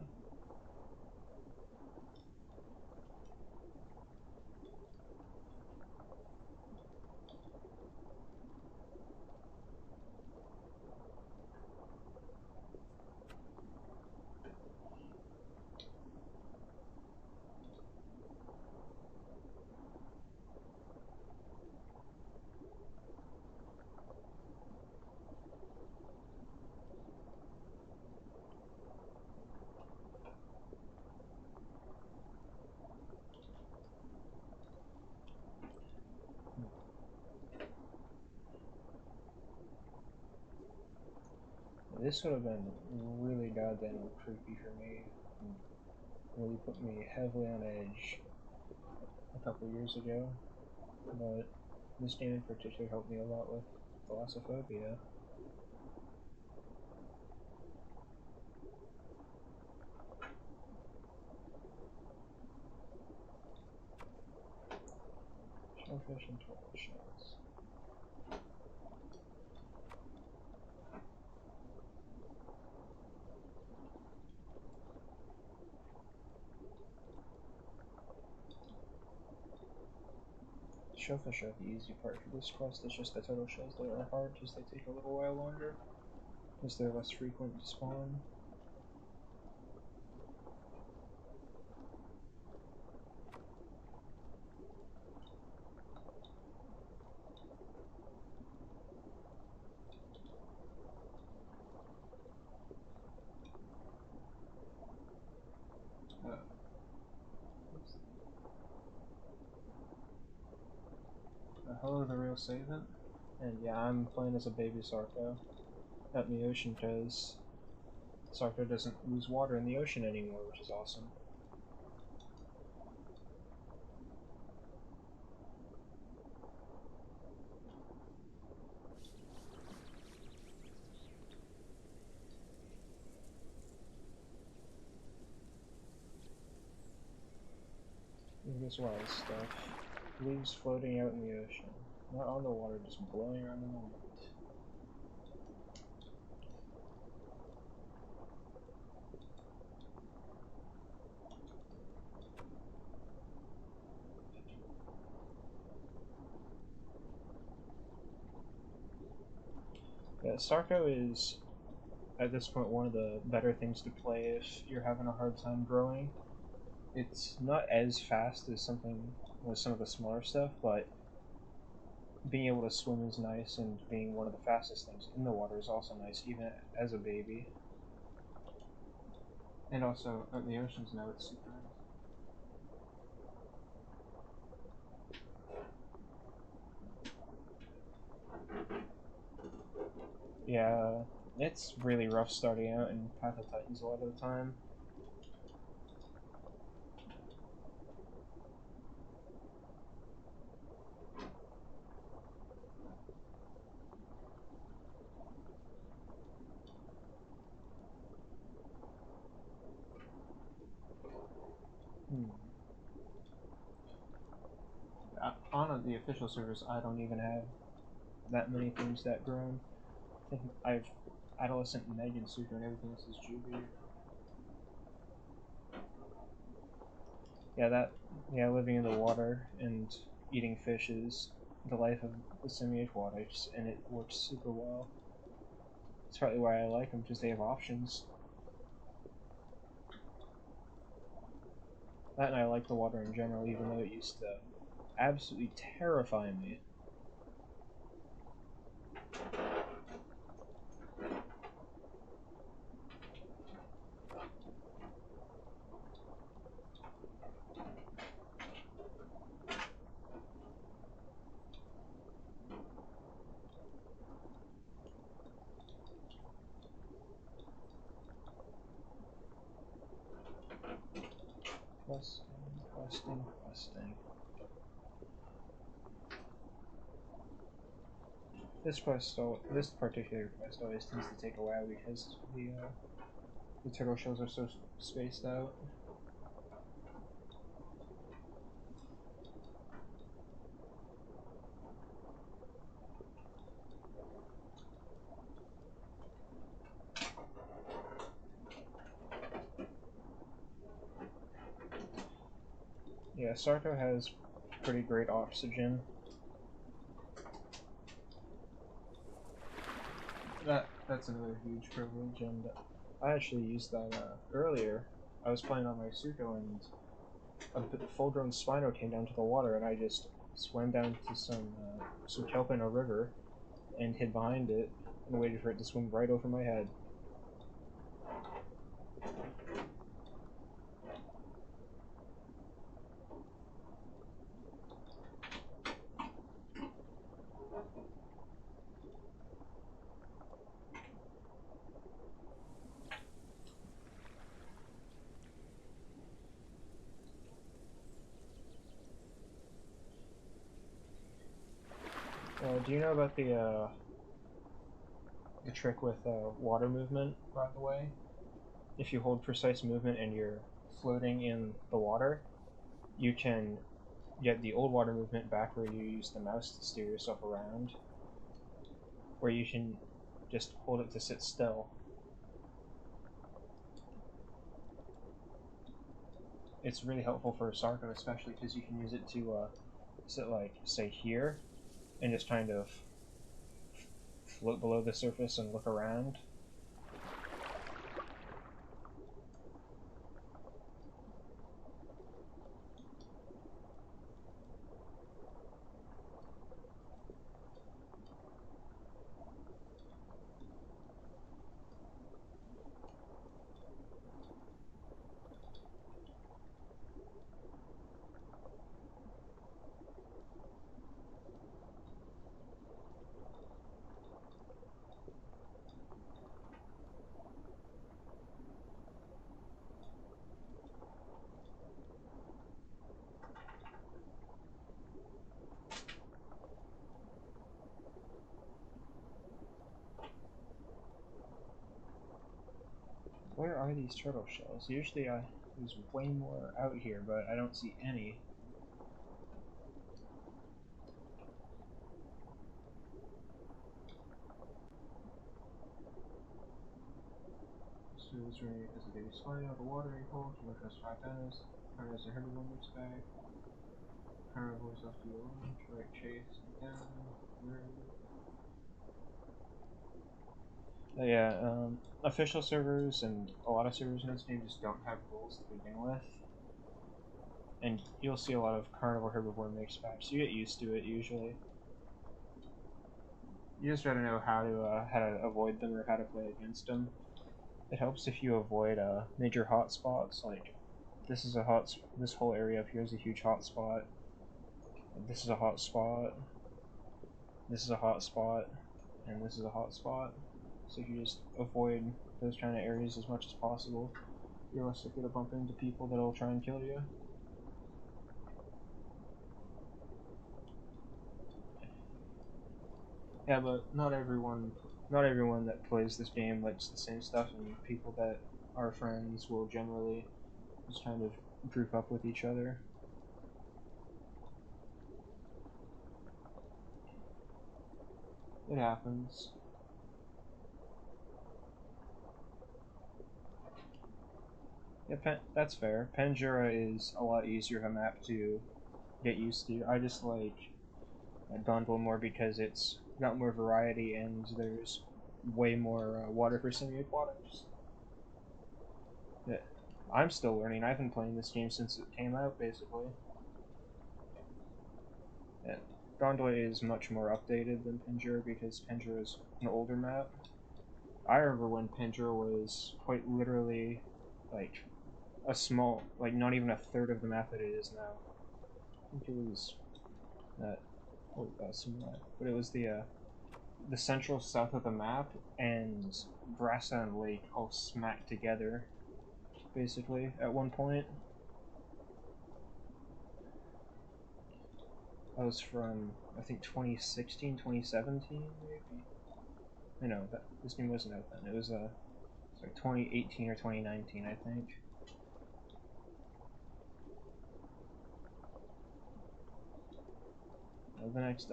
A: This would have been really goddamn creepy for me. And really put me heavily on edge a couple years ago. But this game in particular helped me a lot with thalassophobia. starfish and turtle shells. Shellfish are the easy part for this quest. It's just the turtle shells that are hard because they take a little while longer, because they're less frequent to spawn. Hello, the real Savant. And yeah, I'm playing as a baby Sarco out in the ocean because Sarco doesn't lose water in the ocean anymore, which is awesome. Look at this wild stuff. Leaves floating out in the ocean. Not on the water, just blowing around in the wind. Yeah, Sarco is, at this point, one of the better things to play if you're having a hard time growing. It's not as fast as something with some of the smaller stuff, but being able to swim is nice, and being one of the fastest things in the water is also nice, even as a baby. And also, out in the oceans now, it's super nice. Yeah, it's really rough starting out in Path of Titans a lot of the time. On the official servers, I don't even have that many things that grown. I think I've Adolescent Meg and Sucho and everything else is Juvie. Yeah, living in the water and eating fish is the life of the semi-aquatics, and it works super well. That's probably why I like them, because they have options. That, and I like the water in general, even though it used to absolutely terrify me. Questing. This particular quest always tends to take a while because the turtle shells are so spaced out. Yeah, Sarco has pretty great oxygen. That's another huge privilege, and I actually used that earlier. I was playing on my Sucho, and a full-grown Spino came down to the water, and I just swam down to some kelp in a river, and hid behind it, and waited for it to swim right over my head. Do you know about the trick with water movement, by the way? If you hold precise movement and you're floating in the water, you can get the old water movement back where you use the mouse to steer yourself around, where you can just hold it to sit still. It's really helpful for sarco, especially because you can use it to sit, like, say here, and just kind of float below the surface and look around. Where are these turtle shells? Usually there's way more out here, but I don't see any. So this way is a baby slide out of the watering hole to look us 5 times. Kind of as a herbivore mix bag. Carnivores off to your lunch, right chase, down, yeah, official servers and a lot of servers in this game just don't have rules to begin with. And you'll see a lot of carnivore herbivore mix packs. You get used to it usually. You just gotta know how to avoid them or how to play against them. It helps if you avoid major hotspots. Like this is this whole area up here is a huge hotspot. This is a hot spot. This is a hot spot, and this is a hot spot. So if you just avoid those kind of areas as much as possible, you're less likely to bump into people that'll try and kill you. Yeah, but not everyone that plays this game likes the same stuff, and people that are friends will generally just kind of group up with each other. It happens. Yeah, that's fair. Pandora is a lot easier of a map to get used to. I just like Gondol more because it's got more variety and there's way more water for semi-aquatics. Yeah, I'm still learning. I've been playing this game since it came out, basically. Yeah, Gondola is much more updated than Pandora because Pandora is an older map. I remember when Pandora was quite literally like a small, like not even a third of the map that it is now. I think it was similar, but it was the central south of the map and Brassa and Lake all smacked together, basically, at one point. That was from, I think, 2016, 2017, maybe? I know, this game wasn't out then. It was, like 2018 or 2019, I think. The next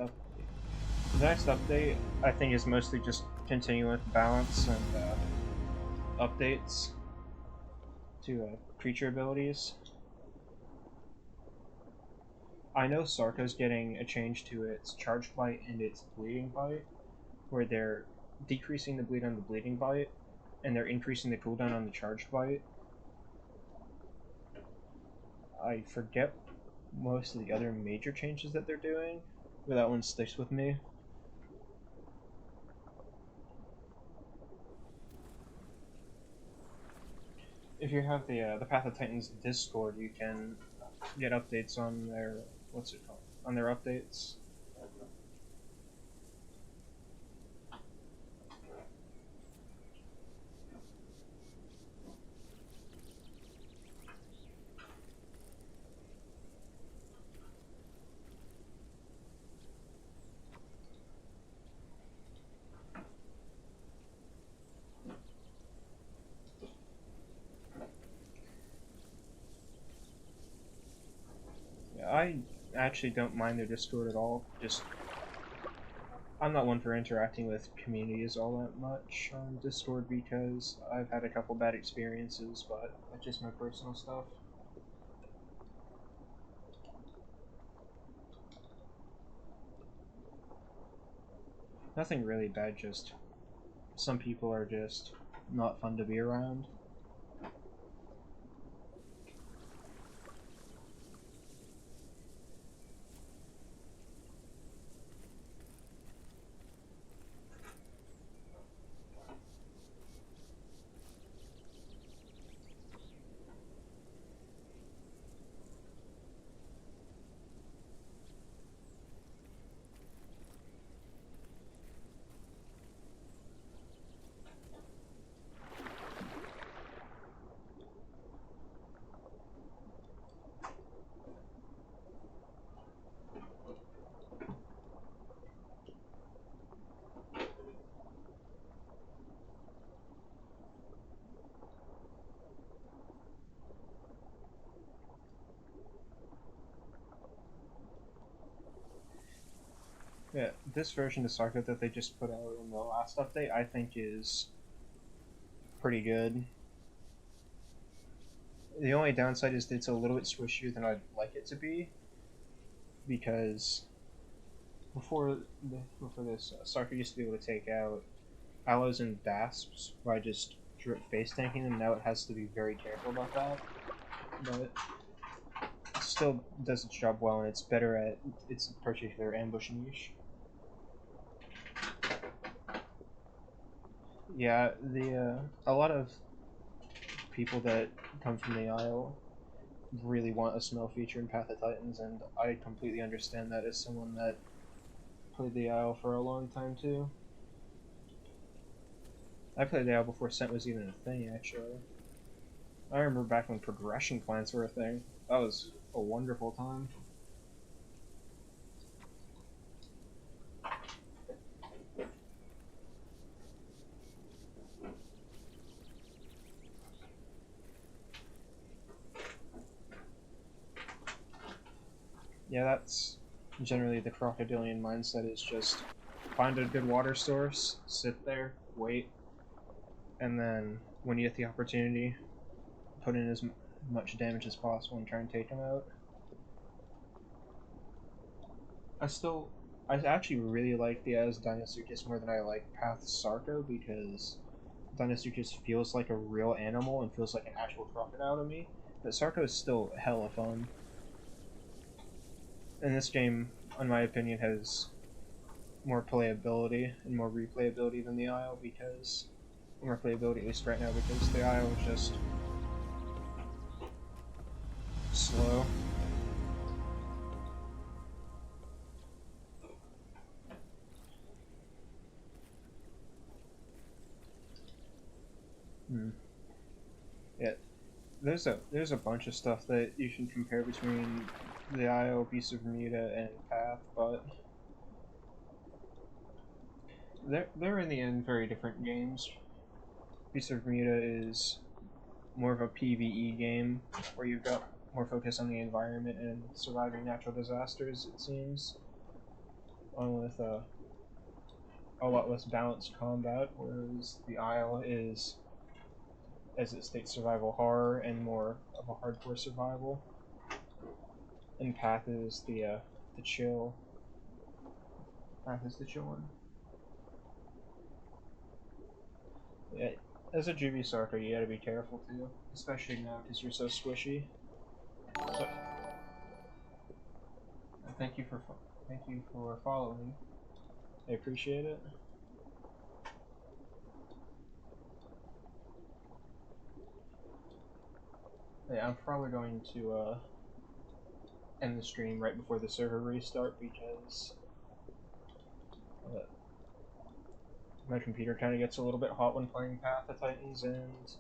A: update, I think, is mostly just continuing with balance and updates to creature abilities. I know Sarco's getting a change to its charged bite and its bleeding bite, where they're decreasing the bleed on the bleeding bite, and they're increasing the cooldown on the charged bite. I forget most of the other major changes that they're doing, but that one sticks with me. If you have the Path of Titans Discord, you can get updates on their on their updates. I actually don't mind their Discord at all. Just I'm not one for interacting with communities all that much on Discord because I've had a couple bad experiences, but that's just my personal stuff. Nothing really bad, just some people are just not fun to be around. Yeah, this version of Sarco that they just put out in the last update, I think is pretty good. The only downside is that it's a little bit squishier than I'd like it to be, because before this, Sarco used to be able to take out aloes and basps by just drip face tanking them. Now it has to be very careful about that, but it still does its job well, and it's better at its particular ambush niche. Yeah, a lot of people that come from the Isle really want a smell feature in Path of Titans, and I completely understand that as someone that played the Isle for a long time too. I played the Isle before Scent was even a thing, actually. I remember back when progression plants were a thing. That was a wonderful time. Yeah, that's generally the crocodilian mindset, is just find a good water source, sit there, wait, and then when you get the opportunity, put in as much damage as possible and try and take them out. I actually really like the As Dinosuchus more than I like Path Sarco, because Dinosuchus feels like a real animal and feels like an actual crocodile to me, but Sarco is still hella fun. And this game, in my opinion, has more playability and more replayability than the Isle, because more playability at least right now, because the Isle is just slow. Yeah, there's a bunch of stuff that you can compare between the Isle, Beast of Bermuda, and Path, but they're in the end very different games. Beast of Bermuda is more of a PvE game where you've got more focus on the environment and surviving natural disasters, it seems, along with a lot less balanced combat, whereas the Isle is, as it states, survival horror and more of a hardcore survival. And Path is the chill. Path is the chill one. Yeah, as a juvie Sarco, you gotta be careful too, especially now because you're so squishy. So, thank you for following. I appreciate it. Yeah, I'm probably going to end the stream right before the server restart, because uh, my computer kind of gets a little bit hot when playing Path of Titans, and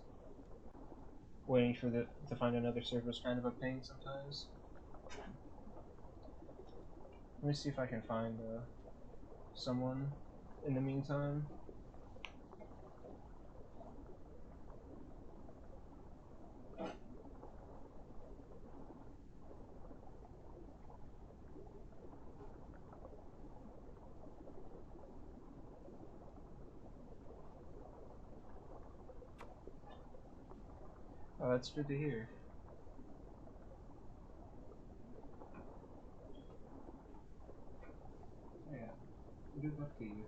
A: waiting for to find another server is kind of a pain sometimes. Let me see if I can find someone in the meantime. Oh, that's good to hear. Yeah. Good luck to you.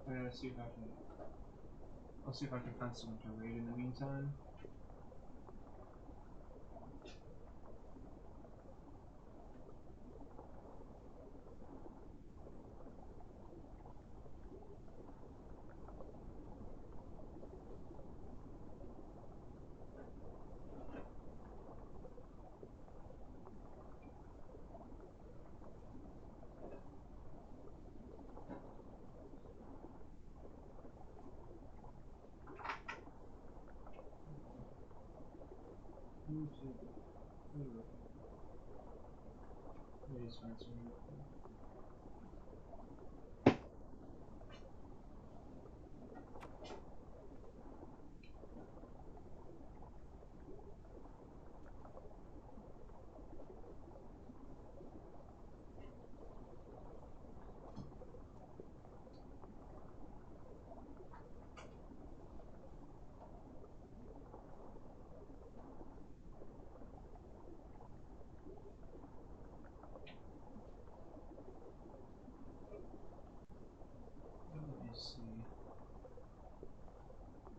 A: I'm gonna see if I can. I'll see if I can find someone to raid in the meantime. YouTube. Let me just find someone real quick.